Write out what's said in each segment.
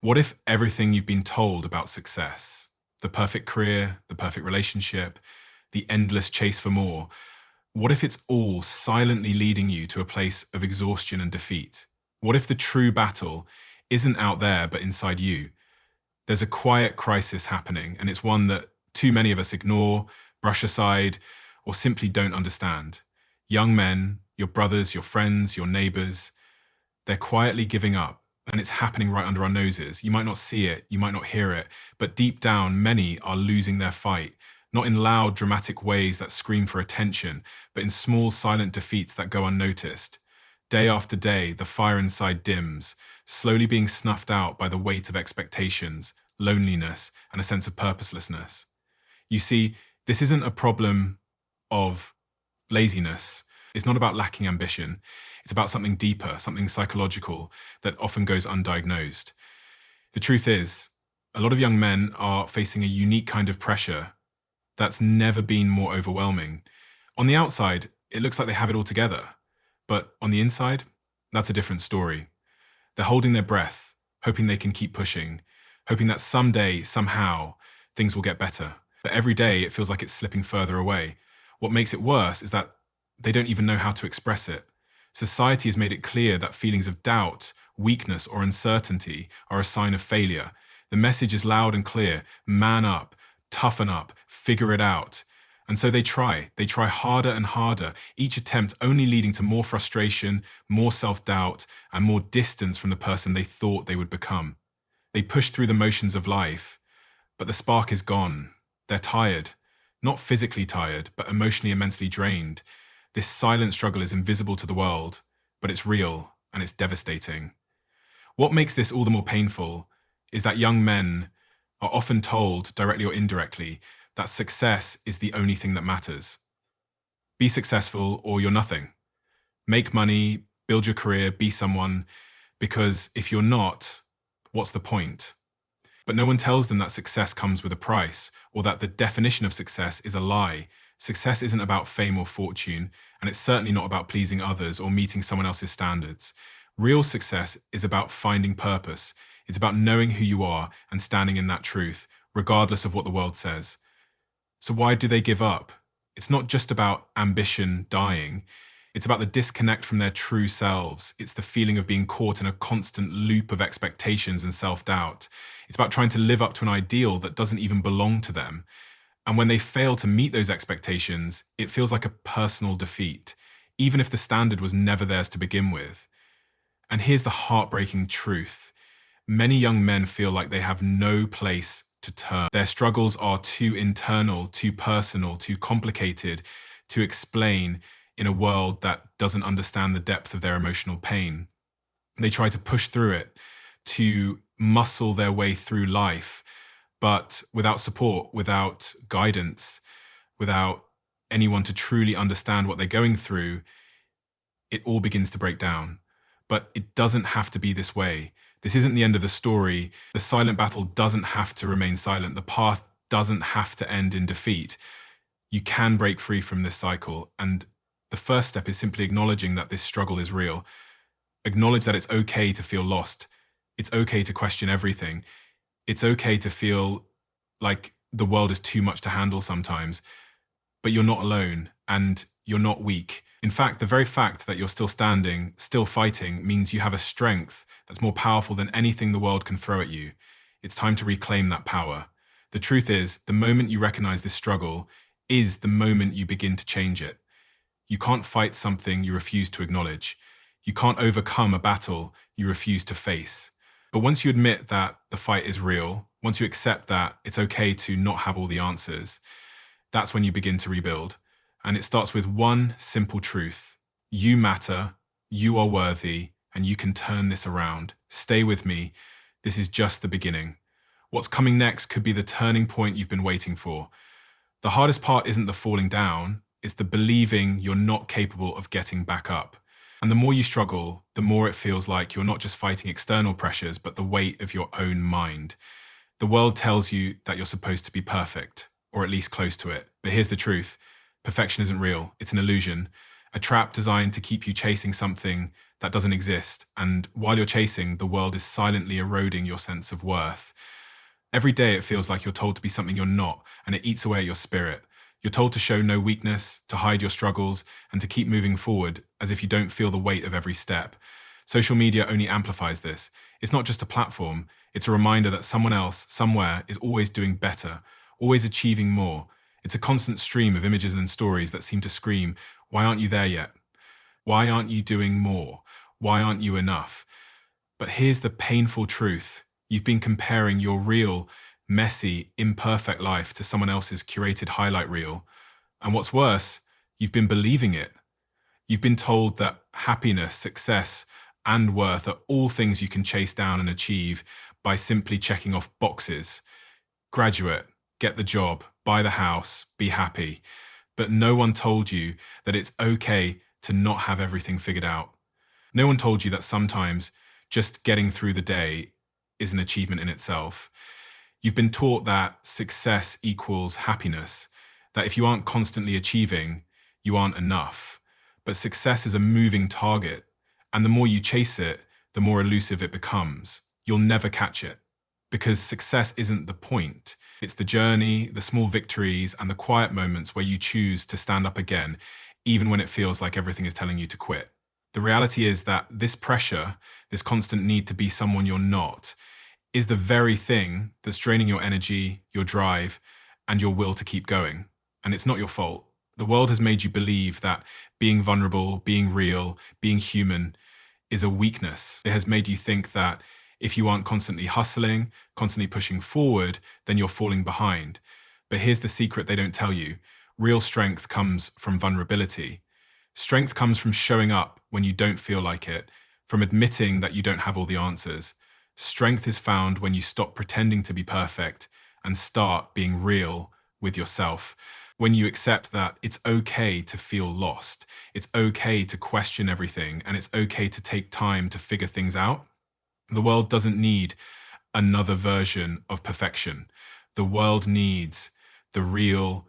What if everything you've been told about success, the perfect career, the perfect relationship, the endless chase for more, what if it's all silently leading you to a place of exhaustion and defeat? What if the true battle isn't out there but inside you? There's a quiet crisis happening, and it's one that too many of us ignore, brush aside, or simply don't understand. Young men, your brothers, your friends, your neighbors, they're quietly giving up, and it's happening right under our noses. You might not see it, you might not hear it, but deep down, many are losing their fight, not in loud, dramatic ways that scream for attention, but in small, silent defeats that go unnoticed. Day after day, the fire inside dims, slowly being snuffed out by the weight of expectations, loneliness, and a sense of purposelessness. You see, this isn't a problem of laziness. It's not about lacking ambition. It's about something deeper, something psychological that often goes undiagnosed. The truth is, a lot of young men are facing a unique kind of pressure that's never been more overwhelming. On the outside, it looks like they have it all together. But on the inside, that's a different story. They're holding their breath, hoping they can keep pushing, hoping that someday, somehow, things will get better. But every day, it feels like it's slipping further away. What makes it worse is that they don't even know how to express it. Society has made it clear that feelings of doubt, weakness, or uncertainty are a sign of failure. The message is loud and clear: man up, toughen up, figure it out. And so they try. They try harder and harder, each attempt only leading to more frustration, more self-doubt, and more distance from the person they thought they would become. They push through the motions of life, but the spark is gone. They're tired. Not physically tired, but emotionally immensely drained. This silent struggle is invisible to the world, but it's real and it's devastating. What makes this all the more painful is that young men are often told, directly or indirectly, that success is the only thing that matters. Be successful or you're nothing. Make money, build your career, be someone, because if you're not, what's the point? But no one tells them that success comes with a price, or that the definition of success is a lie. Success isn't about fame or fortune, and it's certainly not about pleasing others or meeting someone else's standards. Real success is about finding purpose. It's about knowing who you are and standing in that truth, regardless of what the world says. So why do they give up? It's not just about ambition dying. It's about the disconnect from their true selves. It's the feeling of being caught in a constant loop of expectations and self-doubt. It's about trying to live up to an ideal that doesn't even belong to them. And when they fail to meet those expectations, it feels like a personal defeat, even if the standard was never theirs to begin with. And here's the heartbreaking truth. Many young men feel like they have no place to turn. Their struggles are too internal, too personal, too complicated to explain in a world that doesn't understand the depth of their emotional pain. They try to push through it, to muscle their way through life, but without support, without guidance, without anyone to truly understand what they're going through, it all begins to break down. But it doesn't have to be this way. This isn't the end of the story. The silent battle doesn't have to remain silent. The path doesn't have to end in defeat. You can break free from this cycle, and the first step is simply acknowledging that this struggle is real. Acknowledge that it's okay to feel lost. It's okay to question everything. It's okay to feel like the world is too much to handle sometimes, but you're not alone and you're not weak. In fact, the very fact that you're still standing, still fighting, means you have a strength that's more powerful than anything the world can throw at you. It's time to reclaim that power. The truth is, the moment you recognize this struggle is the moment you begin to change it. You can't fight something you refuse to acknowledge. You can't overcome a battle you refuse to face. But once you admit that the fight is real, once you accept that it's okay to not have all the answers, that's when you begin to rebuild. And it starts with one simple truth. You matter, you are worthy, and you can turn this around. Stay with me. This is just the beginning. What's coming next could be the turning point you've been waiting for. The hardest part isn't the falling down, it's the believing you're not capable of getting back up. And the more you struggle, the more it feels like you're not just fighting external pressures, but the weight of your own mind. The world tells you that you're supposed to be perfect, or at least close to it. But here's the truth. Perfection isn't real. It's an illusion, a trap designed to keep you chasing something that doesn't exist. And while you're chasing, the world is silently eroding your sense of worth. Every day it feels like you're told to be something you're not, and it eats away at your spirit. You're told to show no weakness, to hide your struggles, and to keep moving forward as if you don't feel the weight of every step. Social media only amplifies this. It's not just a platform, it's a reminder that someone else, somewhere, is always doing better, always achieving more. It's a constant stream of images and stories that seem to scream, "Why aren't you there yet? Why aren't you doing more? Why aren't you enough?" But here's the painful truth. You've been comparing your real, messy, imperfect life to someone else's curated highlight reel. And what's worse, you've been believing it. You've been told that happiness, success, and worth are all things you can chase down and achieve by simply checking off boxes. Graduate, get the job, buy the house, be happy. But no one told you that it's okay to not have everything figured out. No one told you that sometimes just getting through the day is an achievement in itself. You've been taught that success equals happiness, that if you aren't constantly achieving, you aren't enough. But success is a moving target, and the more you chase it, the more elusive it becomes. You'll never catch it, because success isn't the point. It's the journey, the small victories, and the quiet moments where you choose to stand up again, even when it feels like everything is telling you to quit. The reality is that this pressure, this constant need to be someone you're not, is the very thing that's draining your energy, your drive, and your will to keep going. And it's not your fault. The world has made you believe that being vulnerable, being real, being human is a weakness. It has made you think that if you aren't constantly hustling, constantly pushing forward, then you're falling behind. But here's the secret they don't tell you. Real strength comes from vulnerability. Strength comes from showing up when you don't feel like it, from admitting that you don't have all the answers. Strength is found when you stop pretending to be perfect and start being real with yourself. When you accept that it's okay to feel lost, it's okay to question everything, and it's okay to take time to figure things out. The world doesn't need another version of perfection. The world needs the real,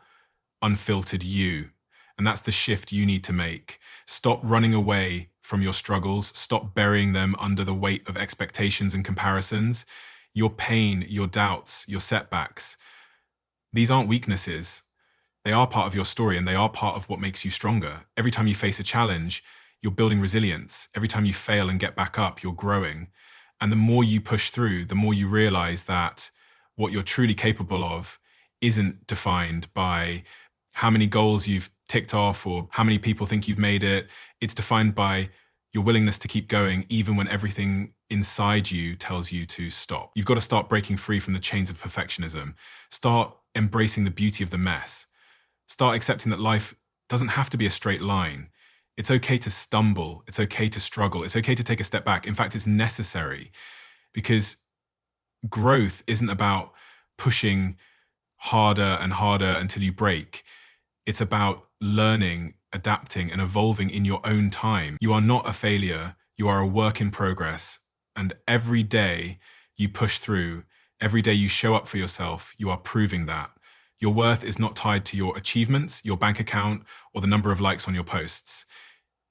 unfiltered you. And that's the shift you need to make. Stop running away from your struggles. Stop burying them under the weight of expectations and comparisons. Your pain, your doubts, your setbacks, these aren't weaknesses. They are part of your story, and they are part of what makes you stronger. Every time you face a challenge, you're building resilience. Every time you fail and get back up, you're growing. And the more you push through, the more you realize that what you're truly capable of isn't defined by how many goals you've ticked off or how many people think you've made it. It's defined by your willingness to keep going even when everything inside you tells you to stop. You've got to start breaking free from the chains of perfectionism. Start embracing the beauty of the mess. Start accepting that life doesn't have to be a straight line. It's okay to stumble. It's okay to struggle. It's okay to take a step back. In fact, it's necessary, because growth isn't about pushing harder and harder until you break. It's about learning, adapting, and evolving in your own time. You are not a failure. You are a work in progress. And every day you push through, every day you show up for yourself, you are proving that. Your worth is not tied to your achievements, your bank account, or the number of likes on your posts.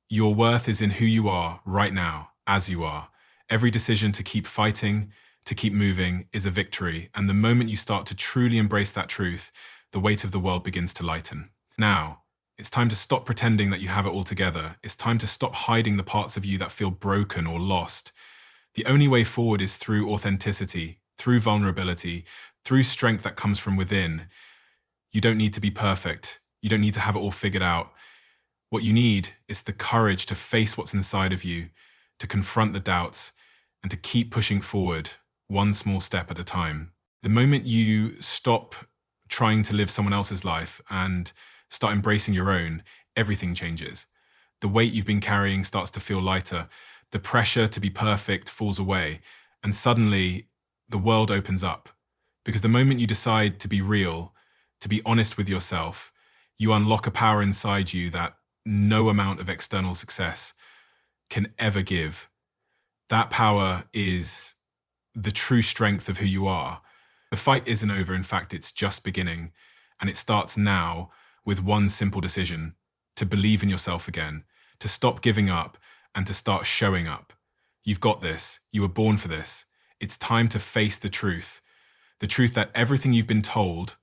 Your worth is in who you are right now, as you are. Every decision to keep fighting, to keep moving, is a victory. And the moment you start to truly embrace that truth, the weight of the world begins to lighten. Now, it's time to stop pretending that you have it all together. It's time to stop hiding the parts of you that feel broken or lost. The only way forward is through authenticity, through vulnerability, through strength that comes from within. You don't need to be perfect. You don't need to have it all figured out. What you need is the courage to face what's inside of you, to confront the doubts, and to keep pushing forward, one small step at a time. The moment you stop trying to live someone else's life and start embracing your own, everything changes. The weight you've been carrying starts to feel lighter. The pressure to be perfect falls away. And suddenly, the world opens up. Because the moment you decide to be real, to be honest with yourself, you unlock a power inside you that no amount of external success can ever give. That power is the true strength of who you are. The fight isn't over. In fact, it's just beginning. And it starts now with one simple decision: to believe in yourself again, to stop giving up, and to start showing up. You've got this. You were born for this. It's time to face the truth. The truth that everything you've been told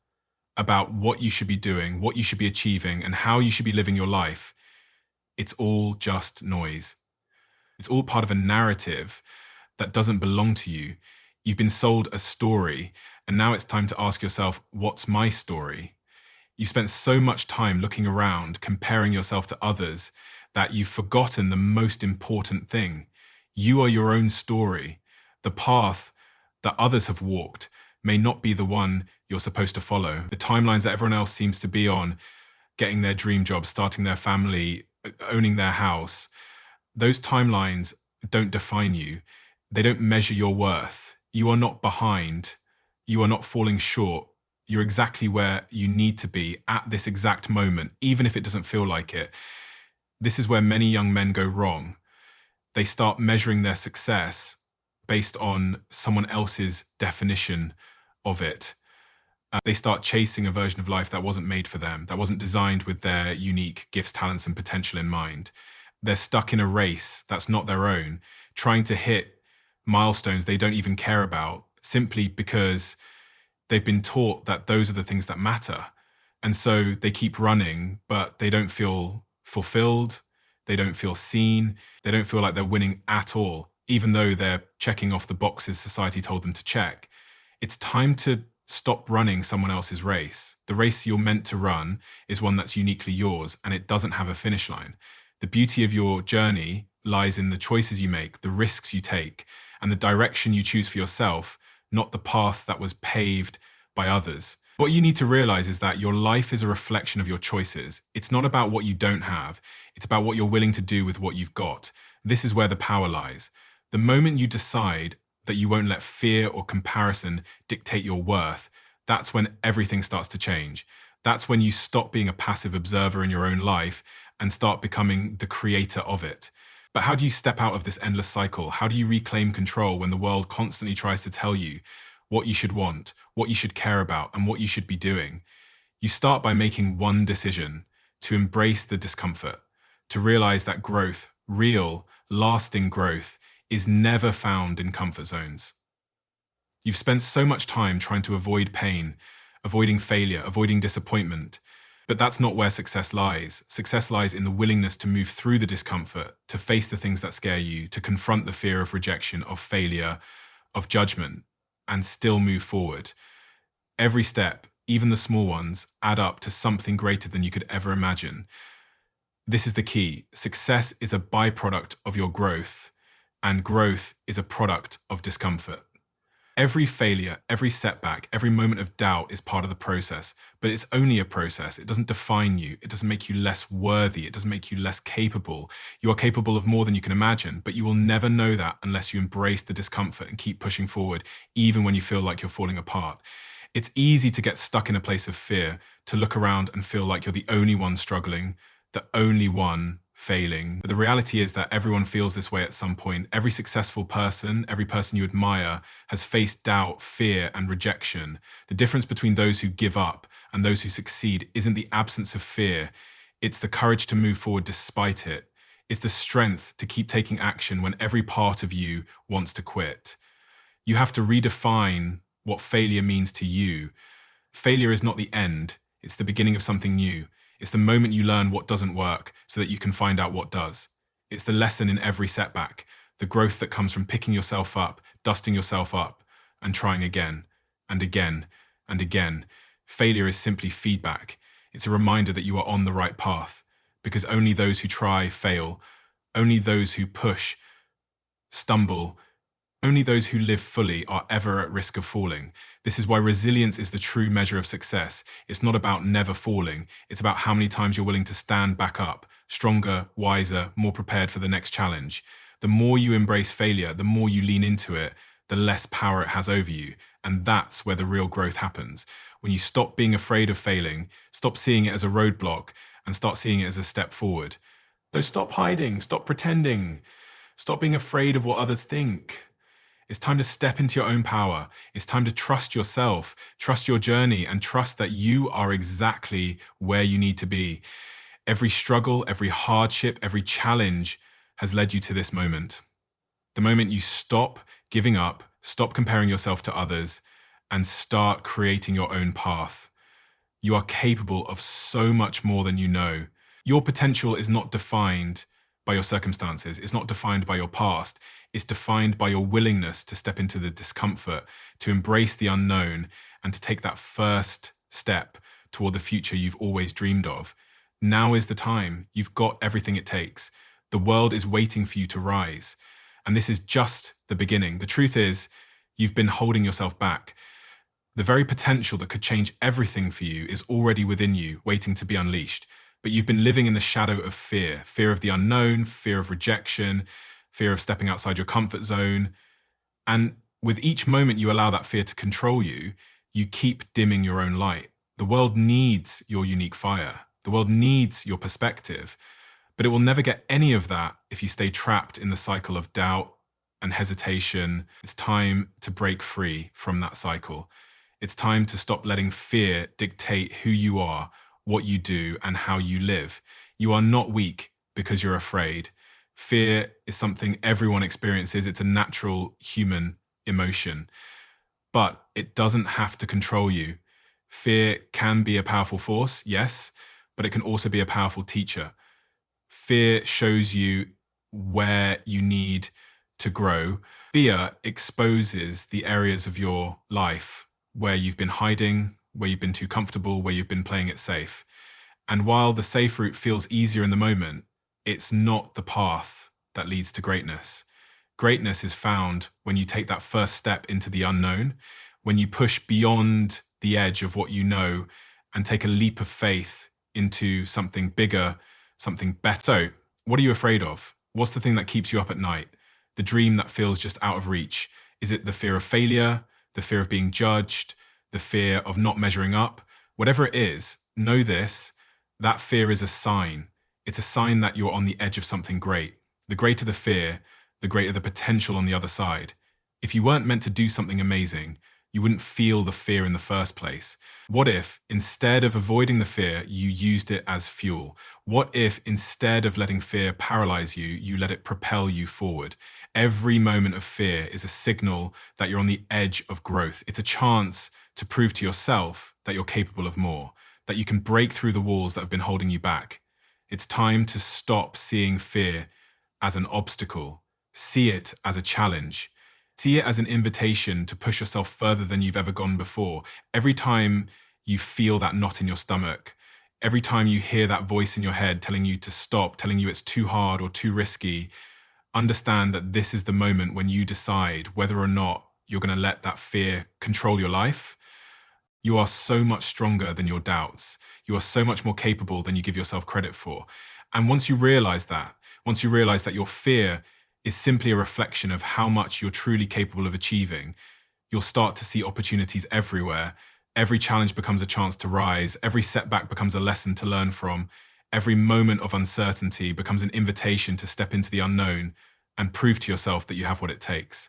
about what you should be doing, what you should be achieving, and how you should be living your life, it's all just noise. It's all part of a narrative that doesn't belong to you. You've been sold a story, and now it's time to ask yourself, what's my story? You spent so much time looking around, comparing yourself to others, that you've forgotten the most important thing. You are your own story. The path that others have walked may not be the one you're supposed to follow. The timelines that everyone else seems to be on, getting their dream job, starting their family, owning their house, those timelines don't define you. They don't measure your worth. You are not behind. You are not falling short. You're exactly where you need to be at this exact moment, even if it doesn't feel like it. This is where many young men go wrong. They start measuring their success based on someone else's definition of it. They start chasing a version of life that wasn't made for them, that wasn't designed with their unique gifts, talents, and potential in mind. They're stuck in a race that's not their own, trying to hit milestones they don't even care about, simply because they've been taught that those are the things that matter. And so they keep running, but they don't feel fulfilled. They don't feel seen. They don't feel like they're winning at all, even though they're checking off the boxes society told them to check. It's time to stop running someone else's race. The race you're meant to run is one that's uniquely yours, and it doesn't have a finish line. The beauty of your journey lies in the choices you make, the risks you take, and the direction you choose for yourself, not the path that was paved by others. What you need to realize is that your life is a reflection of your choices. It's not about what you don't have. It's about what you're willing to do with what you've got. This is where the power lies. The moment you decide that you won't let fear or comparison dictate your worth, that's when everything starts to change. That's when you stop being a passive observer in your own life and start becoming the creator of it. But how do you step out of this endless cycle? How do you reclaim control when the world constantly tries to tell you what you should want, what you should care about, and what you should be doing? You start by making one decision: to embrace the discomfort, to realize that growth, real, lasting growth, is never found in comfort zones. You've spent so much time trying to avoid pain, avoiding failure, avoiding disappointment. But that's not where success lies. Success lies in the willingness to move through the discomfort, to face the things that scare you, to confront the fear of rejection, of failure, of judgment, and still move forward. Every step, even the small ones, add up to something greater than you could ever imagine. This is the key. Success is a byproduct of your growth, and growth is a product of discomfort. Every failure, every setback, every moment of doubt is part of the process, but it's only a process. It doesn't define you. It doesn't make you less worthy. It doesn't make you less capable. You are capable of more than you can imagine, but you will never know that unless you embrace the discomfort and keep pushing forward, even when you feel like you're falling apart. It's easy to get stuck in a place of fear, to look around and feel like you're the only one struggling, the only one failing. But the reality is that everyone feels this way at some point. Every successful person, every person you admire, has faced doubt, fear, and rejection. The difference between those who give up and those who succeed isn't the absence of fear. It's the courage to move forward despite it. It's the strength to keep taking action when every part of you wants to quit. You have to redefine what failure means to you. Failure is not the end. It's the beginning of something new. It's the moment you learn what doesn't work so that you can find out what does. It's the lesson in every setback, the growth that comes from picking yourself up, dusting yourself up, and trying again, and again, and again. Failure is simply feedback. It's a reminder that you are on the right path, because only those who try fail. Only those who push stumble. Only those who live fully are ever at risk of falling. This is why resilience is the true measure of success. It's not about never falling. It's about how many times you're willing to stand back up, stronger, wiser, more prepared for the next challenge. The more you embrace failure, the more you lean into it, the less power it has over you. And that's where the real growth happens. When you stop being afraid of failing, stop seeing it as a roadblock, and start seeing it as a step forward. So stop hiding, stop pretending, stop being afraid of what others think. It's time to step into your own power. It's time to trust yourself, trust your journey, and trust that you are exactly where you need to be. Every struggle, every hardship, every challenge has led you to this moment. The moment you stop giving up, stop comparing yourself to others, and start creating your own path. You are capable of so much more than you know. Your potential is not defined by your circumstances. It's not defined by your past. It's defined by your willingness to step into the discomfort, to embrace the unknown, and to take that first step toward the future you've always dreamed of. Now is the time. You've got everything it takes. The world is waiting for you to rise. And this is just the beginning. The truth is, you've been holding yourself back. The very potential that could change everything for you is already within you, waiting to be unleashed. But you've been living in the shadow of fear, fear of the unknown, fear of rejection, fear of stepping outside your comfort zone. And with each moment you allow that fear to control you, you keep dimming your own light. The world needs your unique fire. The world needs your perspective. But it will never get any of that if you stay trapped in the cycle of doubt and hesitation. It's time to break free from that cycle. It's time to stop letting fear dictate who you are, what you do, and how you live. You are not weak because you're afraid. Fear is something everyone experiences. It's a natural human emotion, but it doesn't have to control you. Fear can be a powerful force, yes, but it can also be a powerful teacher. Fear shows you where you need to grow. Fear exposes the areas of your life where you've been hiding, where you've been too comfortable, where you've been playing it safe. And while the safe route feels easier in the moment, it's not the path that leads to greatness. Greatness is found when you take that first step into the unknown, when you push beyond the edge of what you know and take a leap of faith into something bigger, something better. So, what are you afraid of? What's the thing that keeps you up at night? The dream that feels just out of reach? Is it the fear of failure, the fear of being judged, the fear of not measuring up? Whatever it is, know this, that fear is a sign. It's a sign that you're on the edge of something great. The greater the fear, the greater the potential on the other side. If you weren't meant to do something amazing, you wouldn't feel the fear in the first place. What if, instead of avoiding the fear, you used it as fuel? What if, instead of letting fear paralyze you, you let it propel you forward? Every moment of fear is a signal that you're on the edge of growth. It's a chance to prove to yourself that you're capable of more, that you can break through the walls that have been holding you back. It's time to stop seeing fear as an obstacle. See it as a challenge. See it as an invitation to push yourself further than you've ever gone before. Every time you feel that knot in your stomach, every time you hear that voice in your head telling you to stop, telling you it's too hard or too risky, understand that this is the moment when you decide whether or not you're going to let that fear control your life. You are so much stronger than your doubts. You are so much more capable than you give yourself credit for. And once you realize that your fear is simply a reflection of how much you're truly capable of achieving, you'll start to see opportunities everywhere. Every challenge becomes a chance to rise. Every setback becomes a lesson to learn from. Every moment of uncertainty becomes an invitation to step into the unknown and prove to yourself that you have what it takes.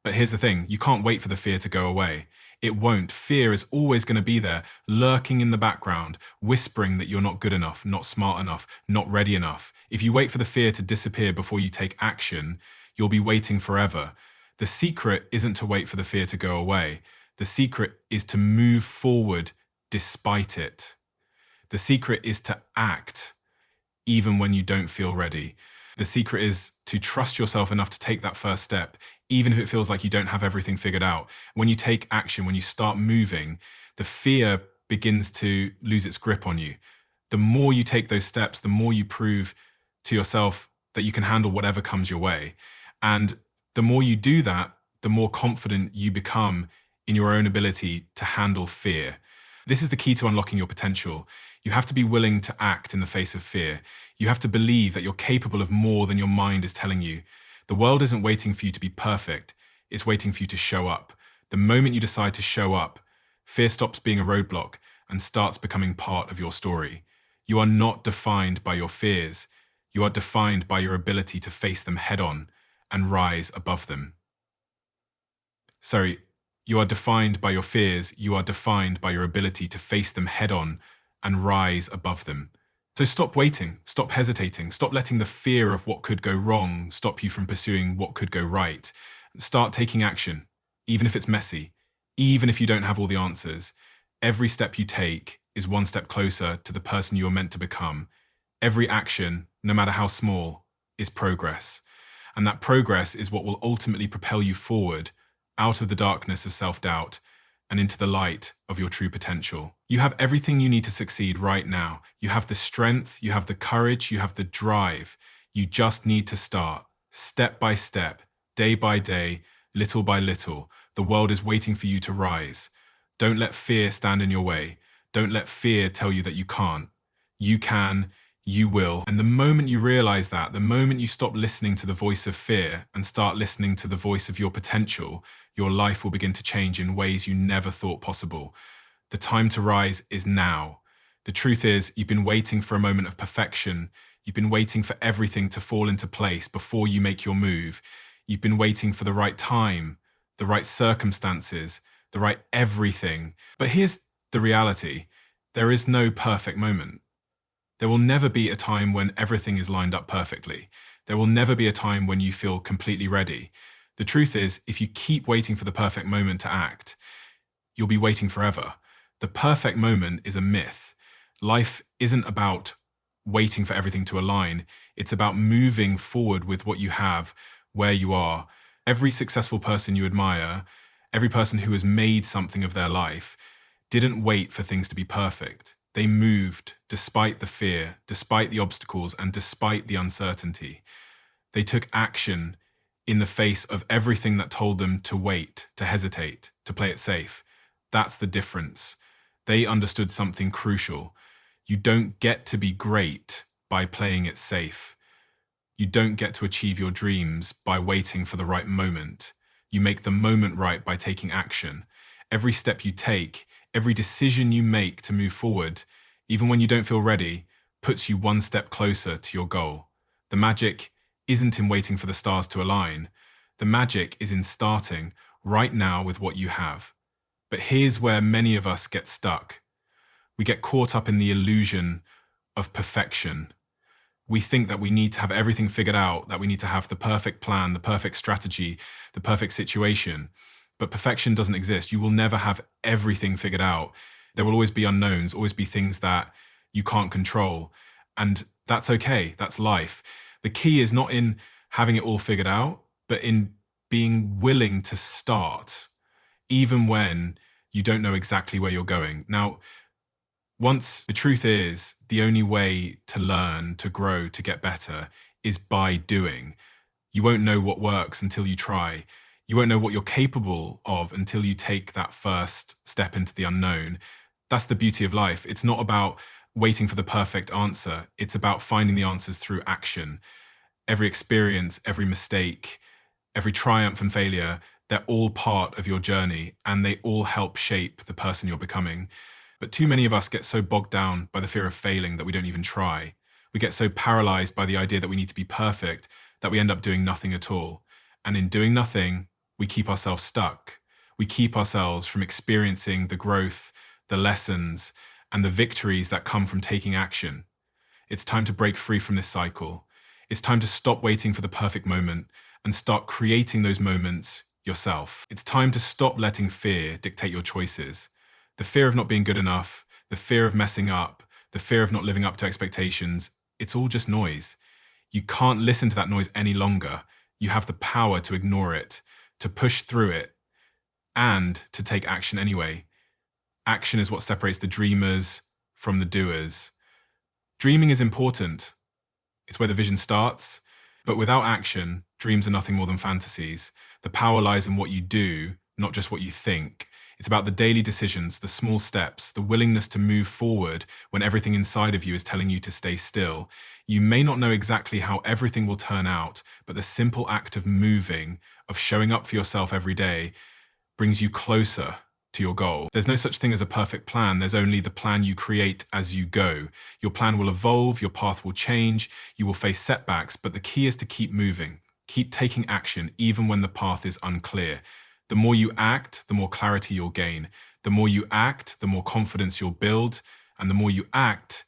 But here's the thing, you can't wait for the fear to go away. It won't. Fear is always going to be there, lurking in the background, whispering that you're not good enough, not smart enough, not ready enough. If you wait for the fear to disappear before you take action, you'll be waiting forever. The secret isn't to wait for the fear to go away. The secret is to move forward despite it. The secret is to act even when you don't feel ready. The secret is to trust yourself enough to take that first step, even if it feels like you don't have everything figured out. When you take action, when you start moving, the fear begins to lose its grip on you. The more you take those steps, the more you prove to yourself that you can handle whatever comes your way. And the more you do that, the more confident you become in your own ability to handle fear. This is the key to unlocking your potential. You have to be willing to act in the face of fear. You have to believe that you're capable of more than your mind is telling you. The world isn't waiting for you to be perfect. It's waiting for you to show up. The moment you decide to show up, fear stops being a roadblock and starts becoming part of your story. You are not defined by your fears. You are defined by your ability to face them head on and rise above them. You are defined by your fears. You are defined by your ability to face them head on and rise above them. So stop waiting, stop hesitating, stop letting the fear of what could go wrong stop you from pursuing what could go right. Start taking action, even if it's messy, even if you don't have all the answers. Every step you take is one step closer to the person you are meant to become. Every action, no matter how small, is progress. And that progress is what will ultimately propel you forward, out of the darkness of self-doubt and into the light of your true potential. You have everything you need to succeed right now. You have the strength, you have the courage, you have the drive. You just need to start, step by step, day by day, little by little. The world is waiting for you to rise. Don't let fear stand in your way. Don't let fear tell you that you can't. You can, you will. And the moment you realize that, the moment you stop listening to the voice of fear and start listening to the voice of your potential, your life will begin to change in ways you never thought possible. The time to rise is now. The truth is, you've been waiting for a moment of perfection. You've been waiting for everything to fall into place before you make your move. You've been waiting for the right time, the right circumstances, the right everything. But here's the reality. There is no perfect moment. There will never be a time when everything is lined up perfectly. There will never be a time when you feel completely ready. The truth is, if you keep waiting for the perfect moment to act, you'll be waiting forever. The perfect moment is a myth. Life isn't about waiting for everything to align. It's about moving forward with what you have, where you are. Every successful person you admire, every person who has made something of their life, didn't wait for things to be perfect. They moved despite the fear, despite the obstacles, and despite the uncertainty. They took action in the face of everything that told them to wait, to hesitate, to play it safe. That's the difference. They understood something crucial. You don't get to be great by playing it safe. You don't get to achieve your dreams by waiting for the right moment. You make the moment right by taking action. Every step you take, every decision you make to move forward, even when you don't feel ready, puts you one step closer to your goal. The magic isn't in waiting for the stars to align. The magic is in starting right now with what you have. But here's where many of us get stuck. We get caught up in the illusion of perfection. We think that we need to have everything figured out, that we need to have the perfect plan, the perfect strategy, the perfect situation. But perfection doesn't exist. You will never have everything figured out. There will always be unknowns, always be things that you can't control. And that's okay. That's life. The key is not in having it all figured out, but in being willing to start, even when you don't know exactly where you're going. Now, the truth is, the only way to learn, to grow, to get better is by doing. You won't know what works until you try. You won't know what you're capable of until you take that first step into the unknown. That's the beauty of life. It's not about waiting for the perfect answer. It's about finding the answers through action. Every experience, every mistake, every triumph and failure, they're all part of your journey and they all help shape the person you're becoming. But too many of us get so bogged down by the fear of failing that we don't even try. We get so paralyzed by the idea that we need to be perfect that we end up doing nothing at all. And in doing nothing, we keep ourselves stuck. We keep ourselves from experiencing the growth, the lessons, and the victories that come from taking action. It's time to break free from this cycle. It's time to stop waiting for the perfect moment and start creating those moments yourself. It's time to stop letting fear dictate your choices. The fear of not being good enough, the fear of messing up, the fear of not living up to expectations, it's all just noise. You can't listen to that noise any longer. You have the power to ignore it, to push through it, and to take action anyway. Action is what separates the dreamers from the doers. Dreaming is important. It's where the vision starts. But without action, dreams are nothing more than fantasies. The power lies in what you do, not just what you think. It's about the daily decisions, the small steps, the willingness to move forward when everything inside of you is telling you to stay still. You may not know exactly how everything will turn out, but the simple act of moving, of showing up for yourself every day, brings you closer to your goal. There's no such thing as a perfect plan. There's only the plan you create as you go. Your plan will evolve, your path will change, you will face setbacks, but the key is to keep moving, keep taking action even when the path is unclear. The more you act, the more clarity you'll gain. The more you act, the more confidence you'll build. And the more you act,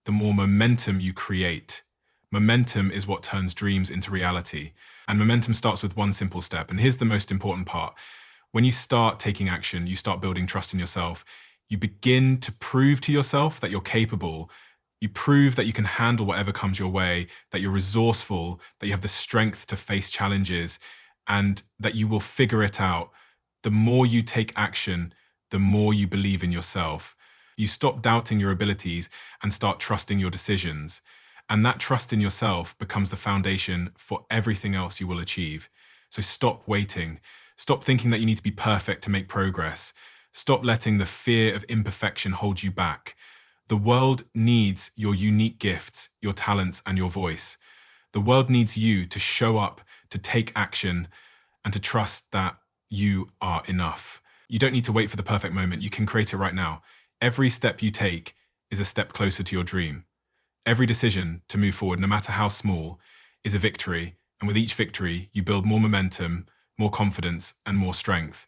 the more momentum you create. Momentum is what turns dreams into reality. And momentum starts with one simple step. And here's the most important part. When you start taking action, you start building trust in yourself. You begin to prove to yourself that you're capable. You prove that you can handle whatever comes your way, that you're resourceful, that you have the strength to face challenges, and that you will figure it out. The more you take action, the more you believe in yourself. You stop doubting your abilities and start trusting your decisions. And that trust in yourself becomes the foundation for everything else you will achieve. So stop waiting. Stop thinking that you need to be perfect to make progress. Stop letting the fear of imperfection hold you back. The world needs your unique gifts, your talents, and your voice. The world needs you to show up, to take action, and to trust that you are enough. You don't need to wait for the perfect moment. You can create it right now. Every step you take is a step closer to your dream. Every decision to move forward, no matter how small, is a victory. And with each victory, you build more momentum, more confidence, and more strength.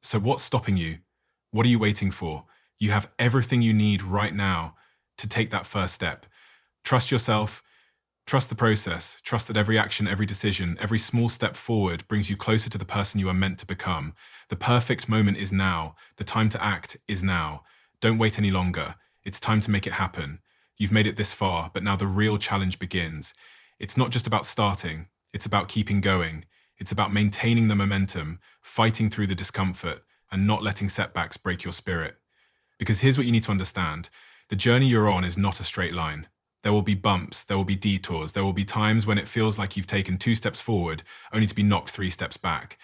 So what's stopping you? What are you waiting for? You have everything you need right now to take that first step. Trust yourself. Trust the process. Trust that every action, every decision, every small step forward brings you closer to the person you are meant to become. The perfect moment is now. The time to act is now. Don't wait any longer. It's time to make it happen. You've made it this far, but now the real challenge begins. It's not just about starting. It's about keeping going. It's about maintaining the momentum, fighting through the discomfort, and not letting setbacks break your spirit. Because here's what you need to understand. The journey you're on is not a straight line. There will be bumps, there will be detours, there will be times when it feels like you've taken 2 steps forward, only to be knocked 3 steps back.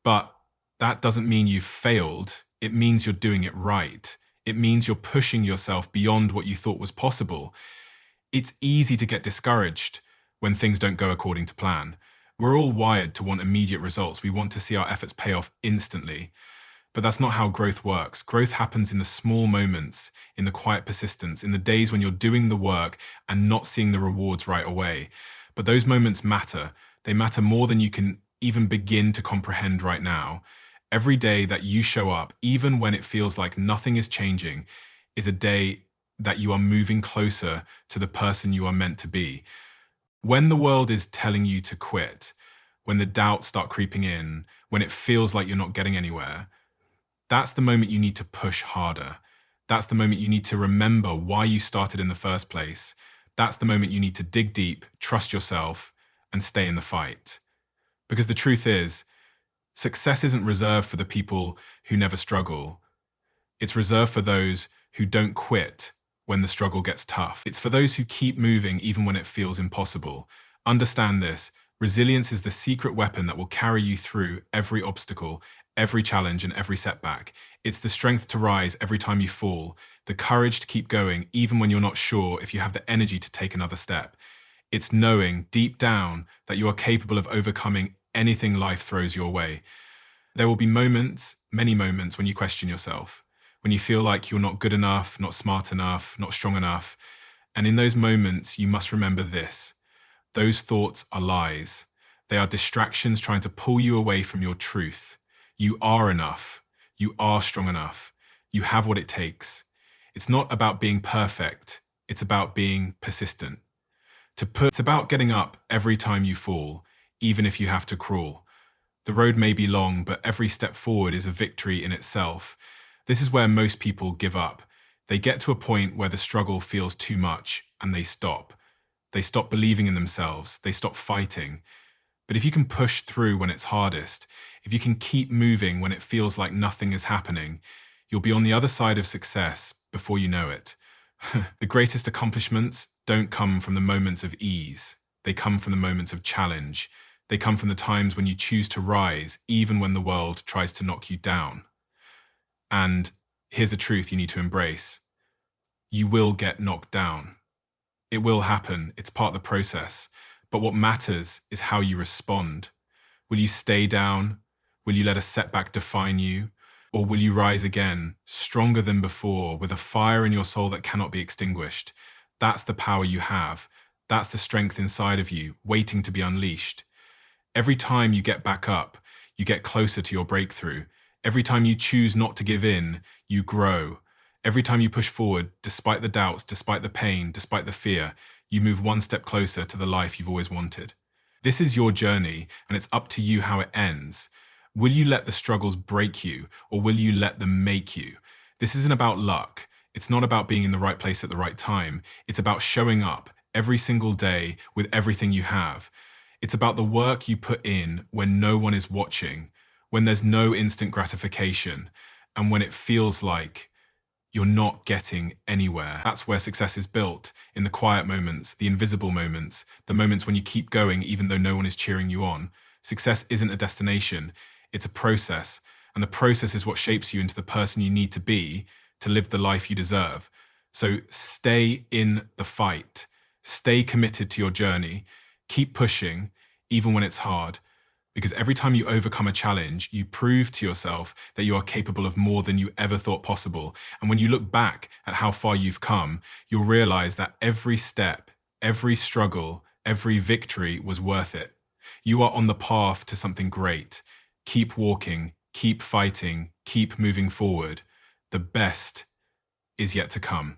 But that doesn't mean you've failed. It means you're doing it right. It means you're pushing yourself beyond what you thought was possible. It's easy to get discouraged when things don't go according to plan. We're all wired to want immediate results. We want to see our efforts pay off instantly. But that's not how growth works. Growth happens in the small moments, in the quiet persistence, in the days when you're doing the work and not seeing the rewards right away. But those moments matter. They matter more than you can even begin to comprehend right now. Every day that you show up, even when it feels like nothing is changing, is a day that you are moving closer to the person you are meant to be. When the world is telling you to quit, when the doubts start creeping in, when it feels like you're not getting anywhere, that's the moment you need to push harder. That's the moment you need to remember why you started in the first place. That's the moment you need to dig deep, trust yourself, and stay in the fight. Because the truth is, success isn't reserved for the people who never struggle. It's reserved for those who don't quit when the struggle gets tough. It's for those who keep moving even when it feels impossible. Understand this. Resilience is the secret weapon that will carry you through every obstacle, every challenge, and every setback. It's the strength to rise every time you fall, the courage to keep going even when you're not sure if you have the energy to take another step. It's knowing deep down that you are capable of overcoming anything life throws your way. There will be moments, many moments, when you question yourself, when you feel like you're not good enough, not smart enough, not strong enough. And in those moments, you must remember this. Those thoughts are lies. They are distractions trying to pull you away from your truth. You are enough. You are strong enough. You have what it takes. It's not about being perfect. It's about being persistent. It's about getting up every time you fall, even if you have to crawl. The road may be long, but every step forward is a victory in itself. This is where most people give up. They get to a point where the struggle feels too much and they stop. They stop believing in themselves. They stop fighting. But if you can push through when it's hardest, if you can keep moving when it feels like nothing is happening, you'll be on the other side of success before you know it. The greatest accomplishments don't come from the moments of ease. They come from the moments of challenge. They come from the times when you choose to rise, even when the world tries to knock you down. And here's the truth you need to embrace. You will get knocked down. It will happen. It's part of the process. But what matters is how you respond. Will you stay down? Will you let a setback define you? Or will you rise again, stronger than before, with a fire in your soul that cannot be extinguished? That's the power you have. That's the strength inside of you, waiting to be unleashed. Every time you get back up, you get closer to your breakthrough. Every time you choose not to give in, you grow. Every time you push forward, despite the doubts, despite the pain, despite the fear, you move one step closer to the life you've always wanted. This is your journey, and it's up to you how it ends. Will you let the struggles break you, or will you let them make you? This isn't about luck. It's not about being in the right place at the right time. It's about showing up every single day with everything you have. It's about the work you put in when no one is watching, when there's no instant gratification, and when it feels like you're not getting anywhere. That's where success is built, in the quiet moments, the invisible moments, the moments when you keep going even though no one is cheering you on. Success isn't a destination, it's a process, and the process is what shapes you into the person you need to be to live the life you deserve. So stay in the fight, stay committed to your journey, keep pushing, even when it's hard. Because every time you overcome a challenge, you prove to yourself that you are capable of more than you ever thought possible. And when you look back at how far you've come, you'll realize that every step, every struggle, every victory was worth it. You are on the path to something great. Keep walking, keep fighting, keep moving forward. The best is yet to come.